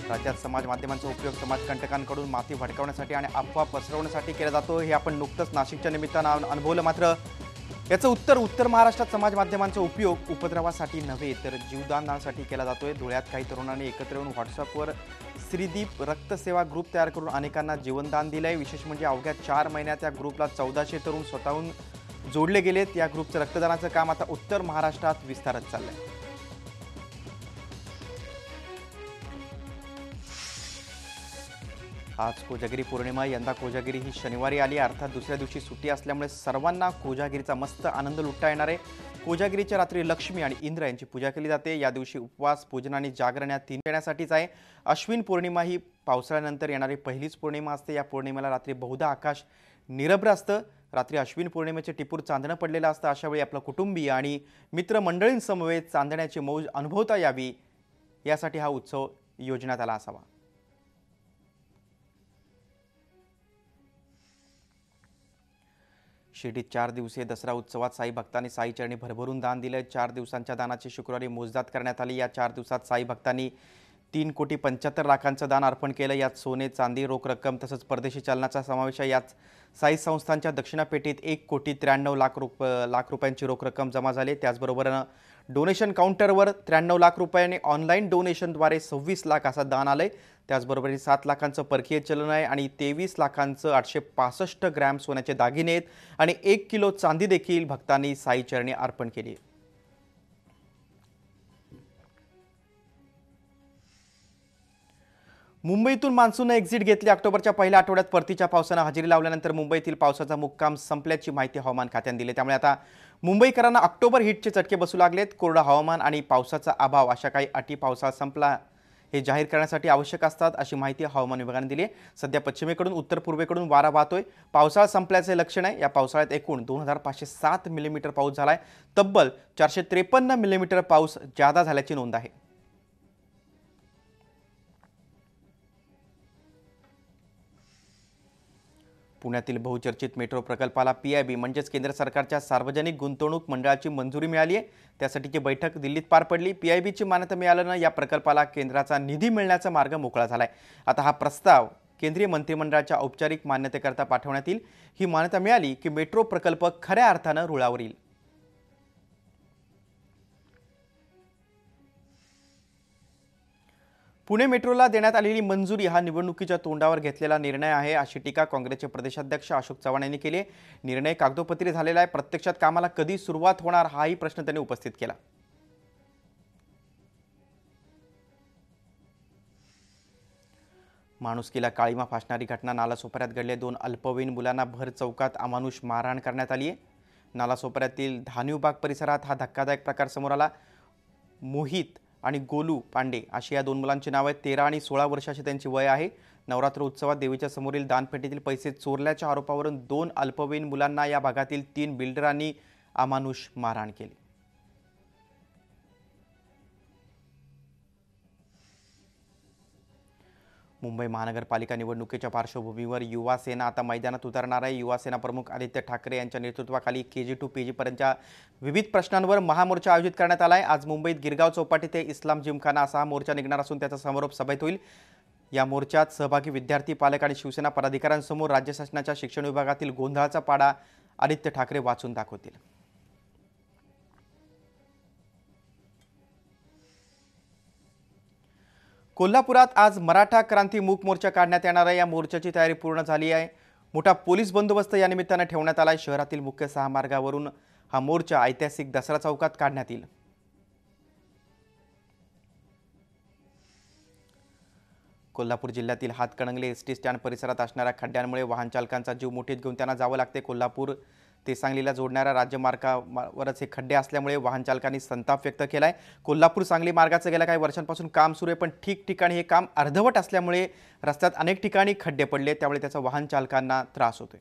राज्यात समाज माध्यमांचा उपयोग समाजकंटकांकडून माती भडकवण्यासाठी आणि अफवा पसरवण्यासाठी केला जातो हे आपण नुकतंच नाशिकच्या निमित्तानं अनुभवलं। मात्र याचं उत्तर महाराष्ट्रात समाज माध्यमांचा उपयोग उपद्रवासाठी नव्हे तर जीवदानासाठी केला जातोय। धुळ्यात काही तरुणांनी एकत्र येऊन व्हॉट्सअपवर श्रीदीप रक्तसेवा ग्रुप तयार करून अनेकांना जीवनदान दिलंय। विशेष म्हणजे अवघ्या 4 महिन्यात या ग्रुपला 1400 तरुण स्वतःहून जोडले गेलेत। या ग्रुपचं रक्तदानाचं काम आता उत्तर महाराष्ट्रात विस्तारत चाललंय। आज कोजागिरी पौर्णिमा। यंदा कोजागिरी ही शनिवारी आली, अर्थात दुसऱ्या दिवशी सुट्टी असल्यामुळे सर्वांना कोजागिरीचा मस्त आनंद लुटता येणार आहे। कोजागिरीच्या रात्री लक्ष्मी आणि इंद्र यांची पूजा केली जाते। या दिवशी उपवास, पूजन आणि जागरण या तीन येण्यासाठीच आहे। अश्विन पौर्णिमा ही पावसाळ्यानंतर येणारी पहिलीच पौर्णिमा असते। या पौर्णिमेला रात्री बहुधा आकाश निरभ्र असतं। रात्री अश्विन पौर्णिमेचे टिपूर चांदणं पडलेलं असतं। अशा वेळी आपलं कुटुंबीय आणि मित्रमंडळींसमवेत चांदण्याची मौज अनुभवता यावी यासाठी हा उत्सव योजण्यात आला असावा। शिर्डीत 4 दिवसीय दसरा उत्सवात साई भक्तांनी साई चरणी भरभरून दान दिले। 4 दिवसांच्या दानाची शुक्रवारी मोजदाद करण्यात आली। या 4 दिवसात साई भक्तांनी 3,75,00,000 दान अर्पण केलं। यात सोने, चांदी, रोख रक्कम तसंच परदेशी चलनाचा समावेश आहे। यात साई संस्थांच्या दक्षिणापेटीत 1,93,00,000 रुपयांची रोख रक्कम जमा झाली। त्याचबरोबर डोनेशन काउंटरवर 93,00,000 रुपये आणि ऑनलाईन डोनेशनद्वारे 26 लाख असं दान आलंय। त्याचबरोबर 7 लाखांचं परकीय चलन आहे आणि 23 लाखांचं 865 ग्रॅम सोन्याचे दागिने आहेत आणि 1 किलो चांदी देखील भक्तांनी साई चरणी अर्पण केली आहे। मुंबईतून मान्सूनने एक्झिट घेतली। ऑक्टोबरच्या पहिल्या आठवड्यात परतीच्या पावसानं हजेरी लावल्यानंतर मुंबईतील पावसाचा मुक्काम संपल्याची माहिती हवामान खात्याने दिली। त्यामुळे आता मुंबईकरांना ऑक्टोबर हिटचे चटके बसू लागलेत। कोरडं हवामान आणि पावसाचा अभाव अशा काही अटी पावसाळा संपला हे जाहीर करण्यासाठी आवश्यक असतात अशी माहिती हवामान विभागाने दिली आहे। सध्या पश्चिमेकडून उत्तर पूर्वेकडून वारा वाहतोय। पावसाळा संपल्याचे लक्षण आहे। या पावसाळ्यात एकूण 2507 मिलीमीटर पाऊस झालाय। तब्बल 453 मिलीमीटर पाऊस जादा झाल्याची नोंद आहे। पुण्यातील बहुचर्चित मेट्रो प्रकल्पाला पीआयबी म्हणजेच केंद्र सरकारच्या सार्वजनिक गुंतवणूक मंडळाची मंजुरी मिळाली आहे। त्यासाठीची बैठक दिल्लीत पार पडली। पीआयबीची मान्यता मिळाल्यानं या प्रकल्पाला केंद्राचा निधी मिळण्याचा मार्ग मोकळा झालाय। आता हा प्रस्ताव केंद्रीय मंत्रिमंडळाच्या औपचारिक मान्यतेकरता पाठवण्यात येईल। ही मान्यता मिळाली की मेट्रो प्रकल्प खऱ्या अर्थानं रुळावर येईल। पुणे मेट्रोला देण्यात आलेली मंजुरी हा निवडणुकीच्या तोंडावर घेतलेला निर्णय आहे अशी टीका काँग्रेसचे प्रदेशाध्यक्ष अशोक चव्हाण यांनी केली आहे। निर्णय कागदोपत्री झालेला आहे, प्रत्यक्षात कामाला कधी सुरुवात होणार हाही प्रश्न त्यांनी उपस्थित केला। माणुसकीला काळीमा फासणारी घटना नालासोपाऱ्यात घडली। 2 अल्पवयीन मुलांना भर चौकात अमानुष मारहाण करण्यात आली आहे। नालासोपाऱ्यातील धानिवबाग परिसरात हा धक्कादायक प्रकार समोर आला। मोहित आणि गोलू पांडे अशी या 2 मुलांची नावे आहेत। 13 आणि 16 वर्षाची त्यांची वय आहे। नवरात्र उत्सवात देवीच्या समोरील दानपेटीतील पैसे चोरल्याच्या आरोपावरून 2 अल्पवयीन मुलांना या भागातील 3 बिल्डरांनी अमानुष मारहाण केली। मुंबई महानगरपालिका निवडणुकीच्या पार्श्वभूमीवर युवा सेना आता मैदानात उतरणार आहे। युवा सेना प्रमुख आदित्य ठाकरे यांच्या नेतृत्वाखाली KG to PG पर्यंतच्या विविध प्रश्नांवर महामोर्चा आयोजित करण्यात आला आहे। आज मुंबईत गिरगाव चौपाटी ते इस्लाम जिमखाना असा हा मोर्चा निघणार असून त्याचा समारोप सभेत होईल। या मोर्चात सहभागी विद्यार्थी, पालक आणि शिवसेना पदाधिकाऱ्यांसमोर राज्य शासनाच्या शिक्षण विभागातील गोंधळाचा पाडा आदित्य ठाकरे वाचून दाखवतील। कोल्हापुरात आज मराठा क्रांती मूक मोर्चा काढण्यात येणार आहे। या मोर्चाची तयारी पूर्ण झाली आहे। मोठा पोलीस बंदोबस्त या निमित्ताने ठेवण्यात आला आहे। शहरातील मुख्य 6 मार्गावरून हा मोर्चा ऐतिहासिक दसरा चौकात काढण्यात येईल। कोल्हापूर जिल्ह्यातील हातकणंगले एसटी स्टँड परिसरात असणाऱ्या खड्ड्यांमुळे वाहन चालकांचा जीव मुठीत घेऊन त्यांना जावं लागते। कोल्हापूर ते सांगलीला जोडणाऱ्या राज्यमार्गावरच हे खड्डे असल्यामुळे वाहन चालकांनी संताप व्यक्त केलाय। कोल्हापूर सांगली मार्गाचं गेल्या काही वर्षांपासून काम सुरू आहे, पण ठिकठिकाणी हे काम अर्धवट असल्यामुळे रस्त्यात अनेक ठिकाणी खड्डे पडले, त्यामुळे त्याचा वाहन चालकांना त्रास होतोय।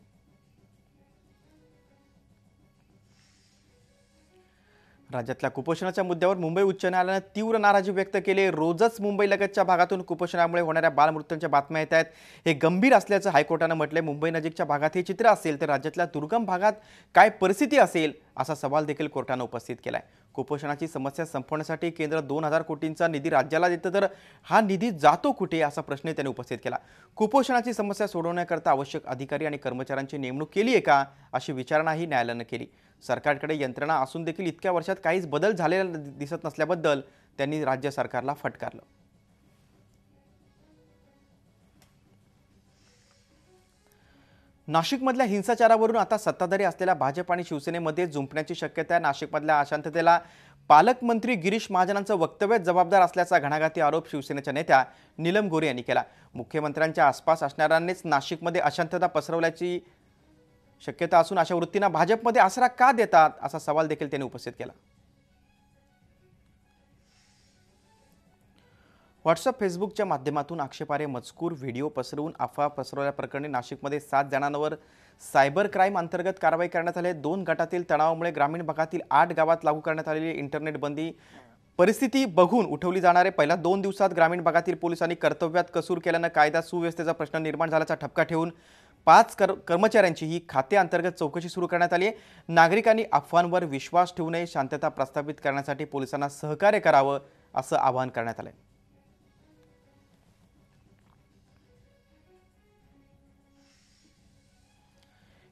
राज्यातल्या कुपोषणाच्या मुद्द्यावर मुंबई उच्च न्यायालयाने तीव्र नाराजी व्यक्त केली। रोजच मुंबईलगतच्या भागातून कुपोषणामुळे होणाऱ्या बालमृत्यूंच्या बातम्या येत आहेत। हे गंभीर असल्याचं हायकोर्टाने म्हटले। मुंबई नजीकच्या भागात हे चित्र असेल तर राज्यातल्या दुर्गम भागात काय परिस्थिती असेल असा सवाल देखील कोर्टाने उपस्थित केलाय। कुपोषणाची समस्या संपवण्यासाठी केंद्र 2000 कोटींचा निधी राज्याला देतं, तर हा निधी जातो कुठे असा प्रश्न त्यांनी उपस्थित केला. कुपोषणाची समस्या सोडवण्याकरता आवश्यक अधिकारी आणि कर्मचाऱ्यांची नेमणूक केली आहे का अशी विचारणाही न्यायालयानं केली. सरकारकडे यंत्रणा असून देखील इतक्या वर्षात काहीच बदल झालेला दिसत नसल्याबद्दल त्यांनी राज्य सरकारला फटकारलं. नाशिकमधल्या हिंसाचारावरून आता सत्ताधारी असलेल्या भाजप आणि शिवसेनेमध्ये जुंपण्याची शक्यता आहे. नाशिकमधल्या अशांततेला पालकमंत्री गिरीश महाजनांचं वक्तव्य जबाबदार असल्याचा घणाघाती आरोप शिवसेनेच्या नेत्या नीलम गोरे यांनी केला. मुख्यमंत्र्यांच्या आसपास असणाऱ्यांनीच नाशिकमध्ये अशांतता पसरवल्याची शक्यता असून अशा वृत्तींना भाजपमध्ये आसरा का देतात असा सवाल देखील त्यांनी उपस्थित केला. व्हॉट्सअप फेसबुकच्या माध्यमातून आक्षेपार्ह मजकूर व्हिडिओ पसरवून अफवा पसरवल्याप्रकरणी नाशिकमध्ये 7 जणांवर सायबर क्राईम अंतर्गत कारवाई करण्यात आली. 2 गटातील तणावामुळे ग्रामीण भागातील 8 गावात लागू करण्यात आलेली इंटरनेट बंदी परिस्थिती बघून उठवली जाणारे पहिल्या 2 दिवसात ग्रामीण भागातील पोलिसांनी कर्तव्यात कसूर केल्यानं कायदा सुव्यवस्थेचा प्रश्न निर्माण झाल्याचा ठपका ठेवून 5 कर्मचाऱ्यांची ही खाते अंतर्गत चौकशी सुरू करण्यात आली आहे. नागरिकांनी अफवांवर विश्वास ठेवू नये, शांतता प्रस्थापित करण्यासाठी पोलिसांना सहकार्य करावं असं आवाहन करण्यात आलं.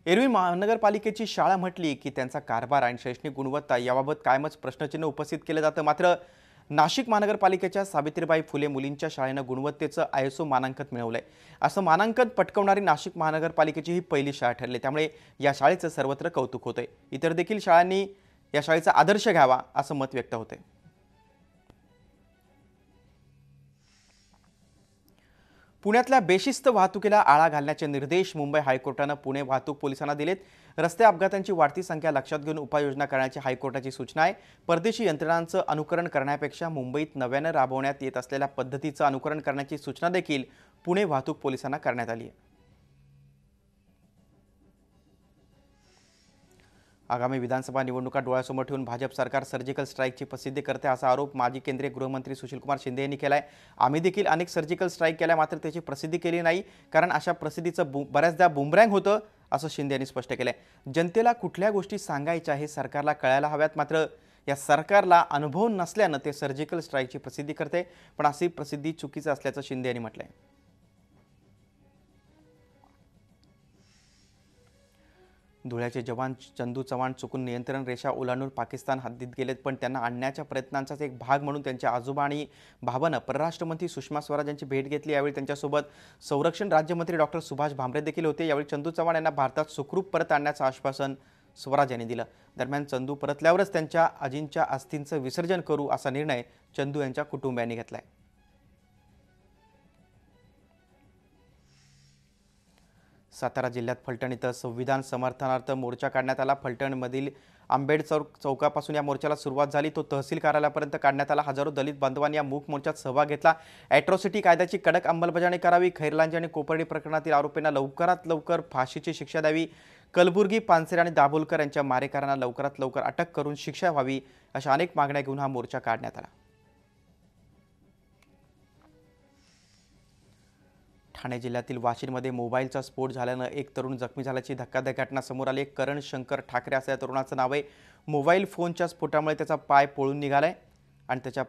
एरवी महानगरपालिकेची शाळा म्हटली की त्यांचा कारभार आणि शैक्षणिक गुणवत्ता याबाबत कायमच प्रश्नचिन्ह उपस्थित केलं जातं. मात्र नाशिक महानगरपालिकेच्या सावित्रीबाई फुले मुलींच्या शाळेनं गुणवत्तेचं ISO मानांकन मिळवलंय. असं मानांकन पटकावणारी नाशिक महानगरपालिकेची ही पहिली शाळा ठरली. त्यामुळे या शाळेचं सर्वत्र कौतुक होतंय. इतर देखील शाळांनी या शाळेचा आदर्श घ्यावा असं मत व्यक्त होतंय. पुण्यातल्या बेशिस्त वाहतुकीला आळा घालण्याचे निर्देश मुंबई हायकोर्टानं पुणे वाहतूक पोलिसांना दिलेत. रस्ते अपघातांची वाढती संख्या लक्षात घेऊन उपाययोजना करण्याची हायकोर्टाची सूचना आहे. परदेशी यंत्रणांचं अनुकरण करण्यापेक्षा मुंबईत नव्यानं राबवण्यात येत असलेल्या पद्धतीचं अनुकरण करण्याची सूचना देखील पुणे वाहतूक पोलिसांना करण्यात आली आहे. आगामी विधानसभा निवडणुका डोळ्यासमोर ठेवून भाजप सरकार सर्जिकल स्ट्राईकची प्रसिद्धी करते असा आरोप माजी केंद्रीय गृहमंत्री सुशीलकुमार शिंदे यांनी केलाय. आम्ही देखील अनेक सर्जिकल स्ट्राईक केल्या, मात्र त्याची प्रसिद्धी केली नाही, कारण अशा प्रसिद्धीचं बऱ्याचदा बुमरँग होतं असं शिंदे यांनी स्पष्ट केलंय. जनतेला कुठल्या गोष्टी सांगायच्या हे सरकारला कळायला हव्यात, मात्र या सरकारला अनुभव नसल्यानं ते सर्जिकल स्ट्राईकची प्रसिद्धी करते. पण अशी प्रसिद्धी चुकीचं असल्याचं शिंदे यांनी म्हटलंय. धुळ्याचे जवान चंदू चव्हाण चुकून नियंत्रण रेषा ओलांडून पाकिस्तान हद्दीत गेलेत, पण त्यांना आणण्याच्या प्रयत्नांचाच एक भाग म्हणून त्यांच्या आजोबा आणि भावानं परराष्ट्र मंत्री सुषमा स्वराज यांची भेट घेतली. यावेळी त्यांच्यासोबत संरक्षण राज्यमंत्री डॉक्टर सुभाष भामरे देखील होते. यावेळी चंदू चव्हाण यांना भारतात सुखरूप परत आणण्याचं आश्वासन स्वराज यांनी दिलं. दरम्यान चंदू परतल्यावरच त्यांच्या आजींच्या अस्थींचं विसर्जन करू असा निर्णय चंदू यांच्या कुटुंबियांनी घेतलाय. सातारा जिल्ह्यात फलटण इथं संविधान समर्थनार्थ मोर्चा काढण्यात आला. फलटणमधील आंबेड चौकापासून या मोर्चाला सुरुवात झाली. तो तहसील कार्यालयापर्यंत काढण्यात आला. हजारो दलित बांधवांनी या मूक मोर्चात सहभाग घेतला. ॲट्रॉसिटी कायद्याची कडक अंमलबजावणी करावी, खैरलांजी आणि कोपर्डी प्रकरणातील आरोपींना लवकरात लवकर फाशीची शिक्षा द्यावी, कलबुर्गी, पानसरे आणि दाभोलकर यांच्या मारेकऱ्यांना लवकरात लवकर अटक करून शिक्षा व्हावी, अशा अनेक मागण्या घेऊन हा मोर्चा काढण्यात आला. ठाणे जिल्ह्यातील वाशीमध्ये मोबाईलचा स्फोट झाल्यानं एक तरुण जखमी झाल्याची धक्कादायक घटना समोर आली. करण शंकर ठाकरे असं या तरुणाचं नाव आहे. मोबाईल फोनच्या स्फोटामुळे त्याचा पाय पळून निघालाय आणि त्याच्या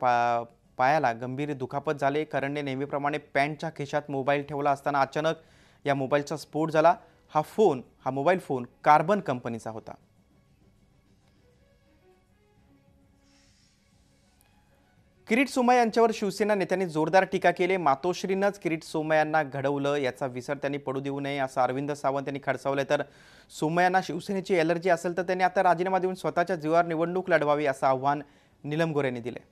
पायाला गंभीर दुखापत झाली. करणने नेहमीप्रमाणे पॅन्टच्या खिशात मोबाईल ठेवला असताना अचानक या मोबाईलचा स्फोट झाला. हा मोबाईल फोन कार्बन कंपनीचा होता. किरीट सोमय्या यांच्यावर शिवसेना नेत्यांनी जोरदार टीका केली. मातोश्रीनंच किरीट सोमय्यांना घडवलं याचा विसर त्यांनी पडू देऊ नये असं अरविंद सावंत यांनी खडसावलंय. तर सोमय्यांना शिवसेनेची एलर्जी असेल तर त्यांनी आता राजीनामा देऊन स्वतःच्या जीवावर निवडणूक लढवावी असं आव्हान नीलम गोरे यांनी दिले.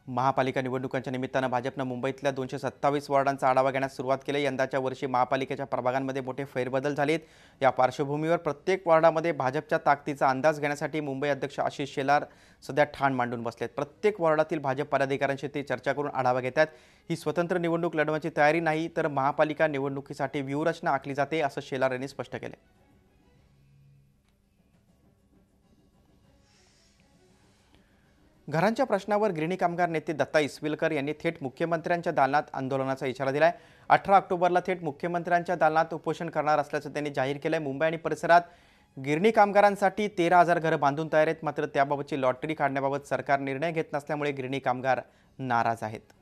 महापालिका निवडणुकांच्या निमित्तानं भाजपनं मुंबईतल्या 227 वॉर्डांचा आढावा घेण्यास सुरुवात केली. यंदाच्या वर्षी महापालिकेच्या प्रभागांमध्ये मोठे फेरबदल झालेत. या पार्श्वभूमीवर प्रत्येक वॉर्डामध्ये भाजपच्या ताकदीचा अंदाज घेण्यासाठी मुंबई अध्यक्ष आशिष शेलार सध्या ठाण मांडून बसलेत. प्रत्येक वॉर्डातील भाजप पदाधिकाऱ्यांशी ते चर्चा करून आढावा घेतात. ही स्वतंत्र निवडणूक लढवण्याची तयारी नाही, तर महापालिका निवडणुकीसाठी व्यूहरचना आखली जाते असं शेलार यांनी स्पष्ट केले. घरांच्या प्रश्नावर गिरणी कामगार नेते दत्ता इस्विलकर यांनी थेट मुख्यमंत्र्यांच्या दालनात आंदोलनाचा इशारा दिलाय। 18 ऑक्टोबरला थेट मुख्यमंत्र्यांच्या दालनात उपोषण करणार असल्याचं त्यांनी जाहीर केलंय। मुंबई आणि परिसरात गिरणी कामगारांसाठी 13,000 घरं बांधून तयार आहेत, मात्र त्याबाबतची लॉटरी काढण्याबाबत सरकार निर्णय घेत नसल्यामुळे गिरणी कामगार नाराज आहेत।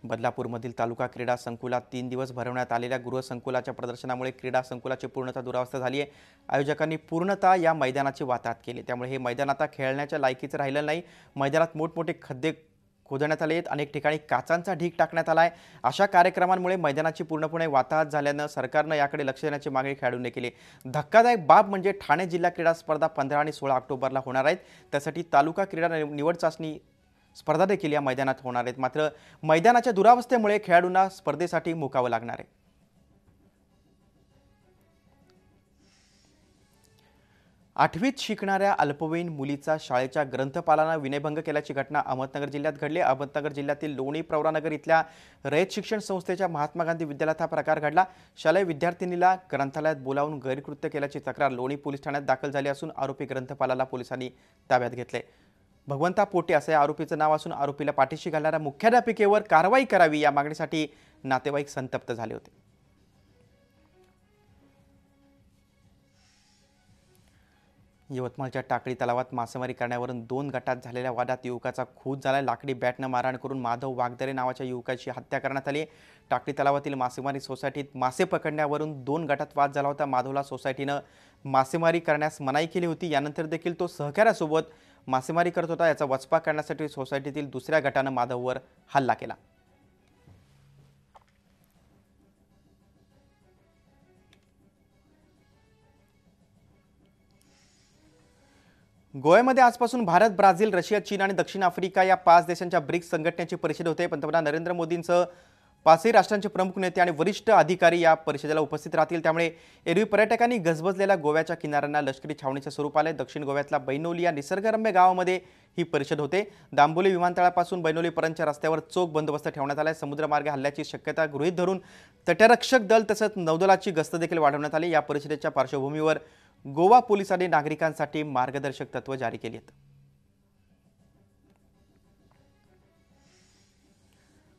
बदलापूरमधील तालुका क्रीडा संकुलात 3 दिवस भरवण्यात आलेल्या गृहसंकुलाच्या प्रदर्शनामुळे क्रीडा संकुलाची पूर्णतः दुरावस्था झाली आहे। आयोजकांनी पूर्णतः या मैदानाची वाताहत केली, त्यामुळे हे मैदान आता खेळण्याच्या लायकीचं राहिलं नाही। मैदानात मोठमोठे खड्डे खोदण्यात आले आहेत, अनेक ठिकाणी काचांचा ढीग टाकण्यात आलाय। अशा कार्यक्रमांमुळे मैदानाची पूर्णपणे वाताहत झाल्यानं सरकारनं याकडे लक्ष देण्याची मागणी खेळाडूंनी केली। धक्कादायक बाब म्हणजे ठाणे जिल्हा क्रीडा स्पर्धा 15 आणि 16 ऑक्टोबरला होणार आहेत, त्यासाठी तालुका क्रीडा निवड चाचणी स्पर्धा देखील या मैदानात होणार आहेत, मात्र मैदानाच्या दुरावस्थेमुळे खेळाडूंना स्पर्धेसाठी मुकावं लागणार आहे। 8वीत शिकणाऱ्या अल्पवयीन मुलीचा शाळेच्या ग्रंथपालानं विनयभंग केल्याची घटना अहमदनगर जिल्ह्यात घडली। अहमदनगर जिल्ह्यातील लोणी प्रवरानगर इथल्या रयत शिक्षण संस्थेच्या महात्मा गांधी विद्यालयात हा प्रकार घडला। शालेय विद्यार्थिनीला ग्रंथालयात बोलावून गैरकृत्य केल्याची तक्रार लोणी पोलीस ठाण्यात दाखल झाली असून आरोपी ग्रंथपालाला पोलिसांनी ताब्यात घेतले। भगवंता पोटे असे आरोपीचं नाव असून आरोपीला पाठीशी घालणाऱ्या मुख्याध्यापिकेवर कारवाई करावी या मागणीसाठी नातेवाईक संतप्त झाले होते। यवतमाळच्या टाकळी तलावात मासेमारी करण्यावरून 2 गटात झालेल्या वादात युवकाचा खून झाला। लाकडी बॅटनं मारहाण करून माधव वागदरे नावाच्या युवकाची हत्या करण्यात आली। टाकळी तलावातील मासेमारी सोसायटीत मासे पकडण्यावरून 2 गटात वाद झाला होता। माधवला सोसायटीनं मासेमारी करण्यास मनाई केली होती, यानंतर देखील तो सहकाऱ्यासोबत मासेमारी करत होता। याचा वचपा करण्यासाठी सोसायटीतील दुसऱ्या गटानं माधववर हल्ला केला। गोव्यामध्ये आजपासून भारत, ब्राझील, रशिया, चीन आणि दक्षिण आफ्रिका या 5 देशांच्या ब्रिक्स संघटनेची परिषद होते। पंतप्रधान नरेंद्र मोदींसह 5ही राष्ट्रांचे प्रमुख नेते आणि वरिष्ठ अधिकारी या परिषदेला उपस्थित राहतील, त्यामुळे एरवी पर्यटकांनी गजबजलेल्या गोव्याच्या किनाऱ्यांना लष्करी छावणीचं स्वरूप आले। दक्षिण गोव्यातल्या बैनोली या निसर्गरम्य गावामध्ये ही परिषद होते। दांबोली विमानतळापासून बैनोलीपर्यंतच्या रस्त्यावर चोख बंदोबस्त ठेवण्यात आला आहे। समुद्रमार्गे हल्ल्याची शक्यता गृहीत धरून तटरक्षक दल तसंच नौदलाची गस्त देखील वाढवण्यात आली। या परिषदेच्या पार्श्वभूमीवर गोवा पोलिसांनी नागरिकांसाठी मार्गदर्शक तत्त्व जारी केली आहेत।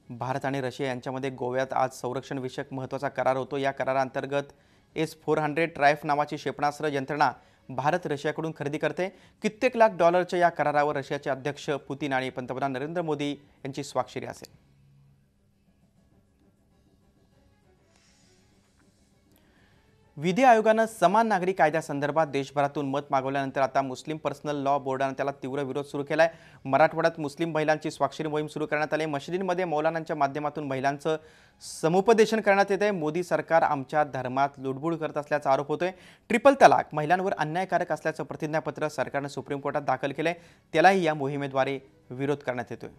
भारत आणि रशिया यांच्यामध्ये गोव्यात आज संरक्षण विषयक महत्त्वाचा करार होतो। या कराराअंतर्गत S-400 ट्रायफ नावाची क्षेपणास्त्र यंत्रणा भारत रशियाकडून खरेदी करते। कित्येक लाख डॉलरच्या या करारावर रशियाचे अध्यक्ष पुतिन आणि पंतप्रधान नरेंद्र मोदी यांची स्वाक्षरी असेल। विधी आयोगानं समान नागरी कायद्यासंदर्भात देशभरातून मत मागवल्यानंतर आता मुस्लिम पर्सनल लॉ बोर्डानं त्याला तीव्र विरोध सुरू केलाय। मराठवाड्यात मुस्लिम महिलांची स्वाक्षरी मोहीम सुरू करण्यात आली। मशिदींमध्ये मौलानांच्या माध्यमातून महिलांचं समुपदेशन करण्यात येते। मोदी सरकार आमच्या धर्मात लुडबुड करत असल्याचा आरोप होतोय। ट्रिपल तलाक महिलांवर अन्यायकारक असल्याचं प्रतिज्ञापत्र सरकारनं सुप्रीम कोर्टात दाखल केलंय, त्यालाही या मोहिमेद्वारे विरोध करण्यात येतोय।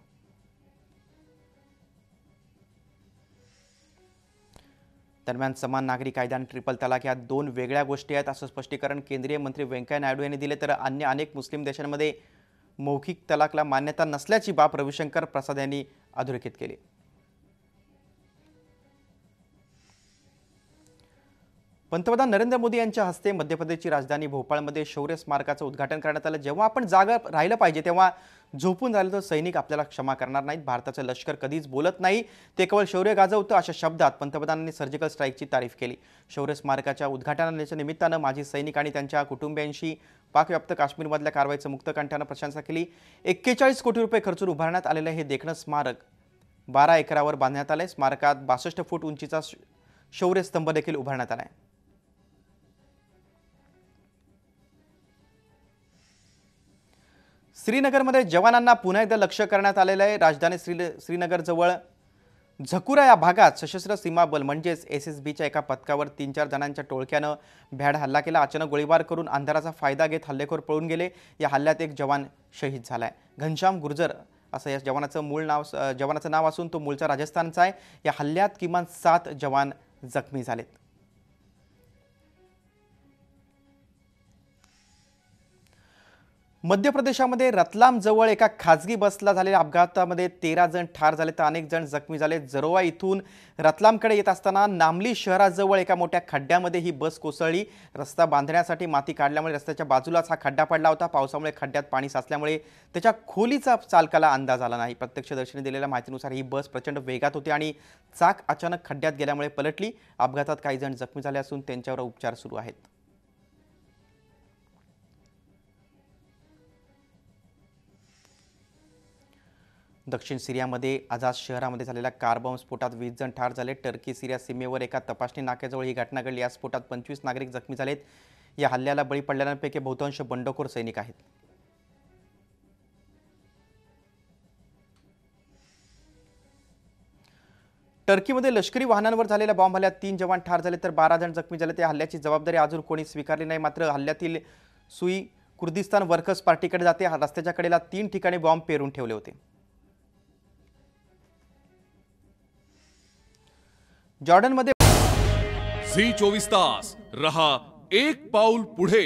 दरम्यान समान नागरी कायदा आणि ट्रिपल तलाक या 2 वेगळ्या गोष्टी आहेत असं स्पष्टीकरण केंद्रीय मंत्री व्यंकय्या नायडू यांनी दिले, तर अनेक मुस्लिम देशांमध्ये मौखिक तलाकला मान्यता नसल्याची बाब रविशंकर प्रसाद यांनी अधोरेखित केली। पंतप्रधान नरेंद्र मोदी यांच्या हस्ते मध्य प्रदेशची राजधानी भोपाळमध्ये शौर्य स्मारकाचं उद्घाटन करण्यात आलं। जेव्हा आपण जागा राहिलं पाहिजे तेव्हा झोपून राहिलं तर सैनिक आपल्याला क्षमा करणार नाहीत। भारताचं लष्कर कधीच बोलत नाही, ते केवळ शौर्य गाजवतं, अशा शब्दात पंतप्रधानांनी सर्जिकल स्ट्राईकची तारीफ केली। शौर्य स्मारकाच्या उद्घाटनाच्या निमित्तानं माजी सैनिक आणि त्यांच्या कुटुंबियांशी पाकव्याप्त काश्मीरमधल्या कारवाईचं मुक्तकंठानं प्रशंसा केली। 41 कोटी रुपये खर्चून उभारण्यात आलेलं हे देखणं स्मारक 12 एकरावर बांधण्यात आलंय। स्मारकात 62 फूट उंचीचा शौर्य स्तंभ देखील उभारण्यात आलाय। श्रीनगरमध्ये जवानांना पुन्हा एकदा लक्ष्य करण्यात आलेलं आहे। राजधानी श्रीनगरजवळ झकुरा या भागात सशस्त्र सीमा बल म्हणजेच SSBच्या एका पथकावर 3-4 जणांच्या टोळक्यानं भ्याड हल्ला केला। अचानक गोळीबार करून अंधाराचा फायदा घेत हल्लेखोर पळून गेले। या हल्ल्यात एक जवान शहीद झालाय। घनश्याम गुर्जर असं या जवानाचं नाव असून तो मूळचा राजस्थानचा आहे। या हल्ल्यात किमान 7 जवान जखमी झालेत। मध्य प्रदेशामध्ये रतलाम जवळ एका खासगी बसला झालेल्या अपघातामध्ये 13 जण ठार झाले तर अनेक जण जखमी झाले। जरोवा इथून रतलामकडे येत असताना नामली शहराजवळ एका मोठ्या खड्ड्यामध्ये ही बस कोसळली। रस्ता बांधण्यासाठी माती काढल्यामुळे रस्त्याच्या बाजूलाच हा खड्डा पडला होता। पावसामुळे खड्ड्यात पाणी साचल्यामुळे त्याच्या खोलीचा चालकाला अंदाज आला नाही। प्रत्यक्षदर्शींनी दिलेल्या माहितीनुसार ही बस प्रचंड वेगात होती आणि चाक अचानक खड्ड्यात गेल्यामुळे पलटली। अपघातात काही जण जखमी झाले असून त्यांच्यावर उपचार सुरू आहेत। दक्षिण सिरियामध्ये अजाज शहरामध्ये झालेल्या कार बॉम्ब स्फोटात 20 जण ठार झाले। टर्की सिरिया सीमेवर एका तपासणी नाक्याजवळ ही घटना घडली। या स्फोटात 25 नागरिक जखमी झालेत। या हल्ल्याला बळी पडलेल्यांपैकी बहुतांश बंडखोर सैनिक आहेत। टर्कीमध्ये लष्करी वाहनांवर झालेल्या बॉम्ब हल्ल्यात 3 जवान ठार झाले तर 12 जण जखमी झाले। त्या हल्ल्याची जबाबदारी अजून कोणी स्वीकारली नाही। मात्र हल्ल्यातील सुई कुर्दिस्तान वर्कर्स पार्टीकडे जाते। रस्त्याच्या कडेला 3 ठिकाणी बॉम्ब पेरून ठेवले होते। जॉर्डनमध्ये झी 24 तास रहा एक पाऊल पुढे।